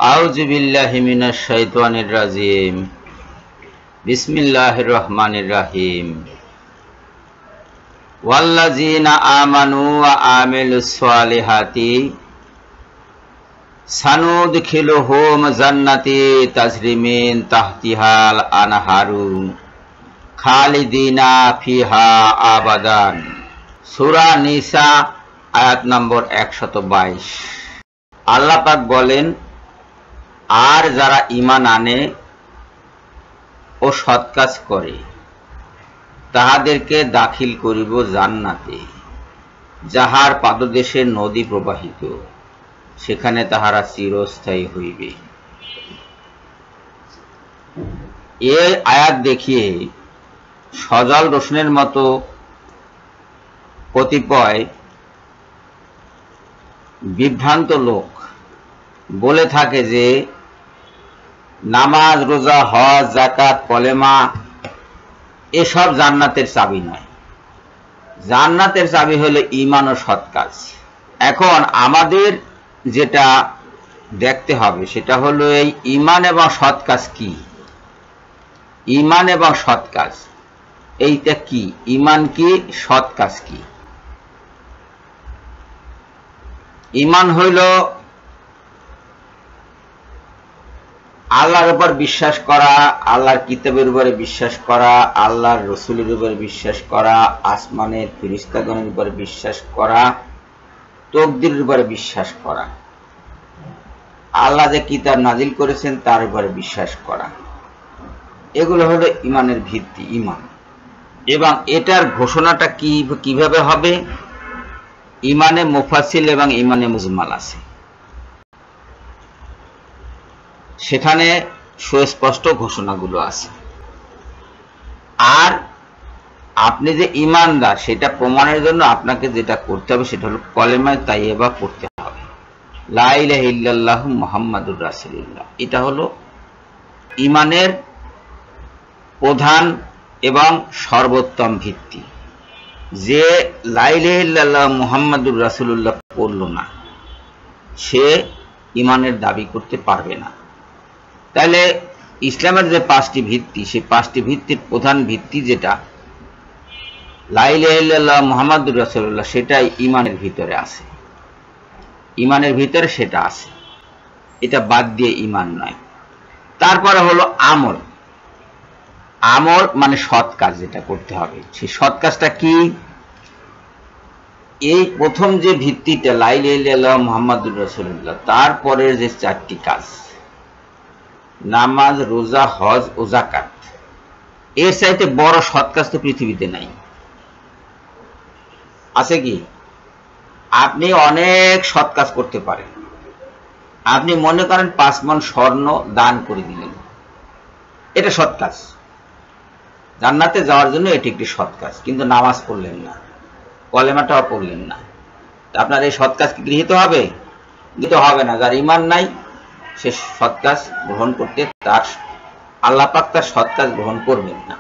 আউযু বিল্লাহি মিনাশ শাইতানির রাজিম। বিসমিল্লাহির রহমানির রহিম। ওয়াল্লাযীনা আমানু ওয়া আমিলুস সালিহাতি সানুদখিলুহুম জান্নাতি তাজরি মিন তাহতিহাল আনহারু খালিদিনা ফিহা আবাদান। সূরা নিসা আয়াত নম্বর 122। আল্লাহ পাক বলেন, আর যারা ঈমান আনে ও সৎ কাজ করে তাহাদেরকে দাখিল করিব জান্নাতে, যাহার পাদদেশে নদী প্রবাহিত, সেখানে তাহারা চিরস্থায়ী হইবে। এই আয়াত দেখিয়ে সজল রোশনের মতো কতিপয় বিভ্রান্ত লোক বলে থাকে যে নামাজ, রোজা, হজ, যাকাত, কলেমা এসব জান্নাতের চাবি নয়। জান্নাতের চাবি হলো ঈমান ও সৎ কাজ। এখন আমাদের যেটা দেখতে হবে সেটা হলো এই ঈমান এবং সৎ কাজ কি। ঈমান এবং সৎ কাজ এইটা কি? ঈমান কি, সৎ কাজ কি? ঈমান হইল আল্লাহর উপর বিশ্বাস করা, আল্লাহর কিতাবের উপরে বিশ্বাস করা, আল্লাহর রসুলের উপরে বিশ্বাস করা, আসমানের ফেরেশতাগণের উপরে বিশ্বাস করা, তাকদীরের উপরে বিশ্বাস করা, আল্লাহ যে কিতাব নাজিল করেছেন তার উপরে বিশ্বাস করা। এগুলো হলো ঈমানের ভিত্তি, ঈমান। এবং এটার ঘোষণাটা কিভাবে হবে? ঈমানে মুফাসসিল এবং ঈমানে মুজমাল আছে, সেখানে সুস্পষ্ট ঘোষণাগুলো আছে। আর আপনি যে ঈমানদার সেটা প্রমাণের জন্য আপনাকে যেটা করতে হবে সেটা হলো কলেমায়ে তাইয়্যিবা পড়তে হবে, লা ইলাহা ইল্লাল্লাহু মুহাম্মাদুর রাসূলুল্লাহ। এটা হলো ঈমানের প্রধান এবং সর্বোত্তম ভিত্তি। যে লা ইলাহা ইল্লাল্লাহু মুহাম্মাদুর রাসূলুল্লাহ পড়ল না, সে ঈমানের দাবি করতে পারবে না। তাহলে ইসলামের যে পাঁচটি ভিত্তি, সেই পাঁচটি ভিত্তির প্রধান ভিত্তি যেটা লা ইলাহা ইল্লাল্লাহু মুহাম্মাদুর রাসূলুল্লাহ, সেটাই ঈমানের ভিতরে আছে। ঈমানের ভিতরে সেটা আছে, এটা বাদ দিয়ে ঈমান নয়। তারপরে হলো আমল। আমল মানে সৎ কাজ যেটা করতে হবে, সেই সৎ কাজটা কি? এই প্রথম যে ভিত্তিটা লা ইলাহা ইল্লাল্লাহু মুহাম্মাদুর রাসূলুল্লাহ, তারপরের যে চারটি কাজ নামাজ, রোজা, হজ ও যাকাত, এর চাইতে বড় সৎ কাজ তো পৃথিবীতে নাই। আছে কি? আপনি অনেক সৎ কাজ করতে পারেন। আপনি মনে করেন 5 মণ স্বর্ণ দান করে দিলেন, এটা সৎ কাজ। জান্নাতে যাওয়ার জন্য এটি একটি সৎ কাজ। কিন্তু নামাজ পড়লেন না, কলেমাটাও পড়লেন না, আপনার এই সৎ কাজ কি গৃহীত হবে? গৃহীত হবে না। যার ঈমান নাই সে সৎ কাজ গ্রহণ করতে, তার আল্লাহ পাক তার সৎ কাজ গ্রহণ করবেন না।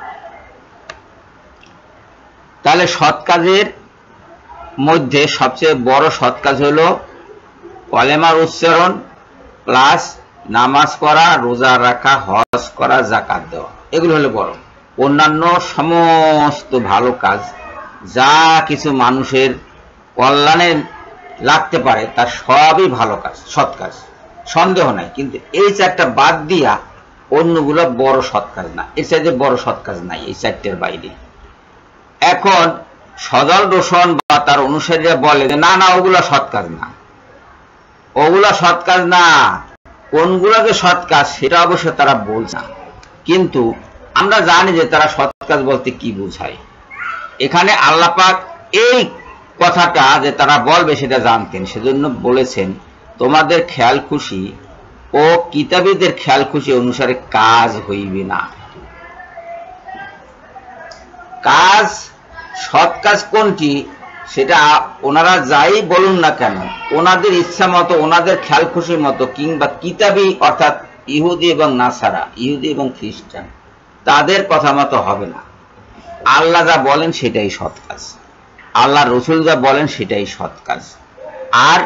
তাহলে সৎ কাজের মধ্যে সবচেয়ে বড় সৎ কাজ হলো কলেমার উচ্চারণ প্লাস নামাজ পড়া, রোজা রাখা, হজ করা, যাকাত দেওয়া, এগুলো হলো বড়। অন্যান্য সমস্ত ভালো কাজ যা কিছু মানুষের কল্যাণে লাগতে পারে তার সবই ভালো কাজ, সৎ কাজ, সন্দেহ নাই। কিন্তু এই চারটা বাদ দিয়া অন্যগুলো বড় সৎ কাজ না। এর চাইতে বড় সৎ কাজ নাই এই চারটের বাইরে। এখন সজল রোশন বা তার অনুসারীরা বলে যে না না, ওগুলা সৎ কাজ না, ওগুলা সৎ কাজ না। কোনগুলো যে সৎ কাজ সেটা অবশ্য তারা বলছে না, কিন্তু আমরা জানি যে তারা সৎ কাজ বলতে কি বোঝায়। এখানে আল্লাহ পাক এই কথাটা যে তারা বলবে সেটা জানতেন, সেজন্য বলেছেন তোমাদের খেয়াল খুশি ও কিতাবীদের খেয়াল খুশি অনুসারে কাজ হইবে না। কাজ, সৎ কাজ কোনটি সেটা ওনারা যাই বলুন না কেন, ওনাদের ইচ্ছা মতো, ওনাদের খেয়াল খুশি মতো, কিংবা কিতাবী অর্থাৎ ইহুদি এবং নাসারা, ইহুদি এবং খ্রিস্টান, তাদের কথা মতো হবে না। আল্লাহ যা বলেন সেটাই সৎ কাজ, আল্লাহ রসুল যা বলেন সেটাই সৎ কাজ। আর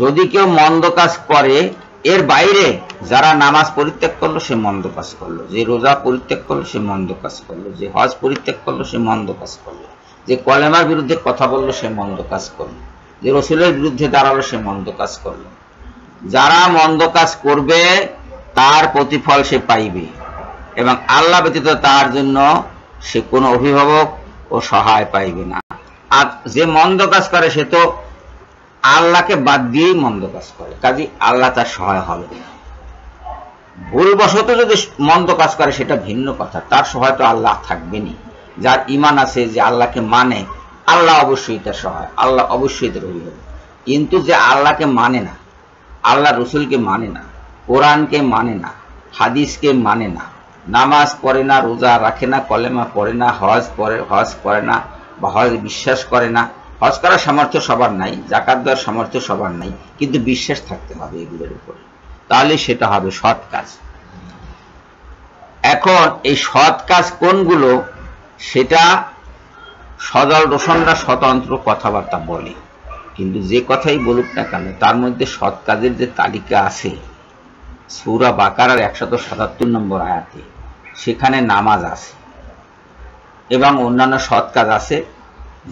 যদি কেউ মন্দ কাজ করে এর বাইরে যারা নামাজ পরিত্যাগ করলো সে মন্দ কাজ করলো, যে রোজা পরিত্যাগ করলো সে মন্দ কাজ করলো, যে হজ পরিত্যাগ করলো সে মন্দ কাজ করলো, যে কলেমার বিরুদ্ধে কথা বললো সে মন্দ কাজ করলো, যে রসুলের বিরুদ্ধে দাঁড়ালো সে মন্দ কাজ করলো। যারা মন্দ কাজ করবে তার প্রতিফল সে পাইবে এবং আল্লাহ ব্যতীত তার জন্য সে কোনো অভিভাবক ও সহায় পাইবে না। আর যে মন্দ কাজ করে সে তো আল্লাহকে বাদ দিয়েই মন্দ কাজ করে, কাজে আল্লাহ তার সহায় হবে না। ভুলবশত যদি মন্দ কাজ করে সেটা ভিন্ন কথা, তার সহায় তো আল্লাহ থাকবেনি। যার ঈমান আছে, যে আল্লাহকে মানে, আল্লাহ অবশ্যই তার সহায়, আল্লাহ অবশ্যই তার অভিভাবক। কিন্তু যে আল্লাহকে মানে না, আল্লাহ রসুলকে মানে না, কোরআনকে মানে না, হাদিসকে মানে না, নামাজ পড়ে না, রোজা রাখে না, কলেমা পড়ে না, হজ করে না বা হজ বিশ্বাস করে না। হজ করার সামর্থ্য সবার নাই, যাকাত দেওয়ার সামর্থ্য সবার নাই, কিন্তু বিশ্বাস থাকতে হবে এগুলোর উপরে, তাহলে সেটা হবে সৎ কাজ। এখন এই সৎ কাজ কোনগুলো সেটা সজল রোশনরা স্বতন্ত্র কথাবার্তা বলে, কিন্তু যে কথাই বলুক না কেন তার মধ্যে সৎ কাজের যে তালিকা আছে সূরা বাকারার 177 নম্বর আয়াতে, সেখানে নামাজ আছে এবং অন্যান্য সৎ কাজ আছে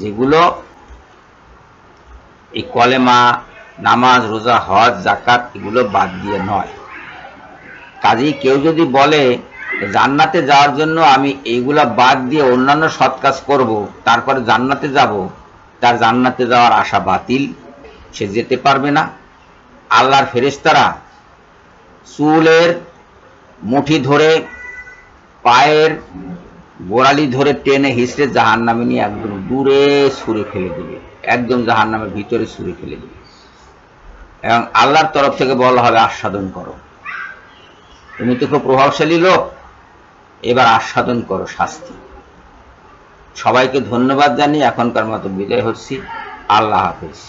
যেগুলো এই কলেমা, নামাজ, রোজা, হজ, যাকাত এগুলো বাদ দিয়ে নয়। কাজেই কেউ যদি বলে জান্নাতে যাওয়ার জন্য আমি এইগুলা বাদ দিয়ে অন্যান্য সৎ কাজ করব তারপরে জান্নাতে যাব, তার জান্নাতে যাওয়ার আশা বাতিল, সে যেতে পারবে না। আল্লাহর ফেরেশতারা চুলের মুঠি ধরে, পায়ের গোড়ালি ধরে টেনে হিসড়ে জাহান্নামে নিয়ে একদম দূরে ছুঁড়ে ফেলে দেবে, একদম জাহান্নামের ভিতরে ছুঁড়ে ফেলে দেবে এবং আল্লাহর তরফ থেকে বলা হবে আস্বাদন করো, তুমি তো খুব প্রভাবশালী লোক, এবার আস্বাদন করো শাস্তি। সবাইকে ধন্যবাদ জানিয়ে এখনকার মতো বিদায় হচ্ছি। আল্লাহ হাফেজ।